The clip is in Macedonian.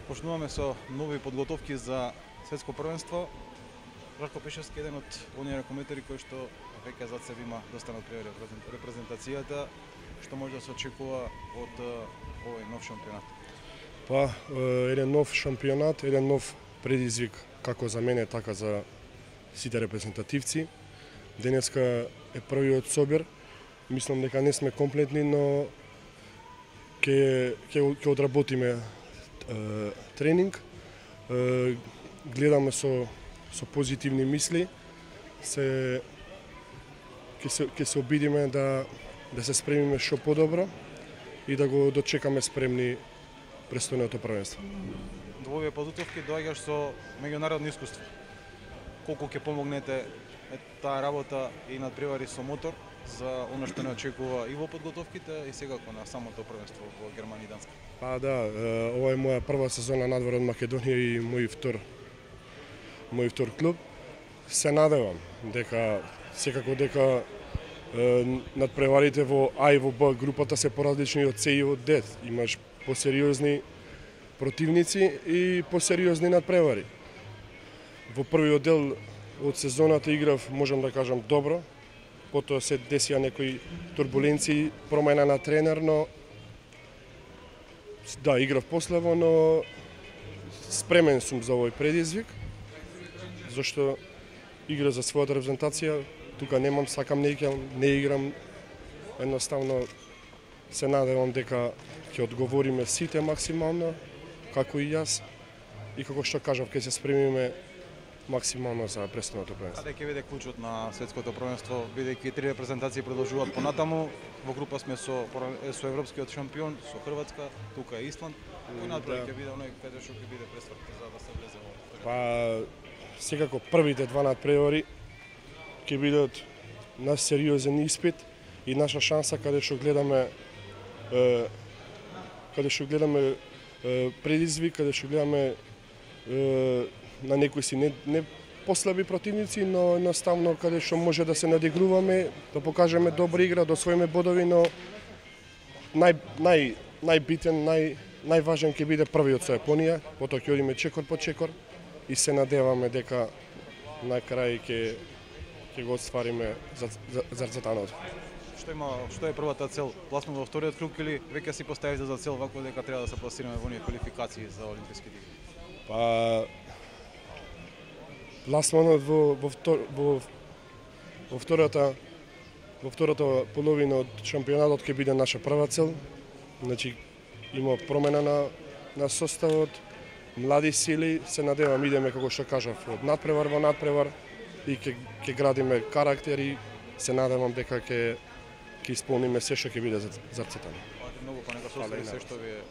Почнуваме со нови подготовки за светско првенство. Жарко Пешевски е еден од оние ракометари кои што веќе зад себе има доста надпревари од репрезентацијата. Што може да се очекува од овој нов шампионат? Па, еден нов шампионат, еден нов предизвик како за мене, така за сите репрезентативци. Денеска е првиот собир. Мислам дека не сме комплетни, но ќе одработиме тренинг. Гледаме со позитивни мисли. Ќе се обидиме да се спремиме што подобро и да го дочекаме спремни престојното првенство. До овие подготовки доаѓаш со меѓународно искуство. Колку ќе помогнете таа работа и надпревари со мотор за она што не очекува и во подготовките и секако на самото првенство во Германија и Данска? Па да, ова е моја прва сезона надвор од Македонија и мој втор клуб. Се надевам дека секако дека надпреварите во А и во Б групата се поразлични од С и од Д. Имаш посериозни противници и посериозни надпревари. Во првиот дел од сезоната играв, можам да кажам, добро. Потоа се десија некои турбуленции, промена на тренер, но да, играв послабо, но спремен сум за овој предизвик, зашто игра за својата репрезентација, тука немам, сакам, не играм, едноставно се надевам дека ќе одговориме сите максимално, како и јас, и како што кажав, ќе се спремиме максимално за престојното првенство. Каде ќе биде клучот на светското првенство, бидејќи три репрезентации продолжуваат понатаму? Во група сме со европскиот шампион, со Хрватска, тука е Исланд. Кој надпревар ќе биде оној каде што ќе биде пресврт за да се влезе во првенство? Па, секако првите два надпревари ќе бидат наш сериозен испит и наша шанса каде што гледаме предизвик, каде што гледаме на некои си не послаби противници, но едноставно каде што може да се надигруваме, да покажеме добра игра, да освоиме бодови, но најбитен, најважен ќе биде првиот со Јапонија, потоа ќе одиме чекор по чекор и се надеваме дека на крај ќе го оствариме зацатаното. Што е првата цел? Пласно во вториот круг или веќе си поставивте за цел вако дека треба да се пласираме во оние квалификации за олимписки игри? Па, пласманот во втората половина од шампионатот ќе биде наша прва цел. Значи, има промена на составот, млади сили, се надевам идеме, како што кажав, од надпревар во надпревар и ќе градиме карактер и се надевам дека ќе исполниме се што ќе биде зацетано. Многу, па нека се остави се што ви е.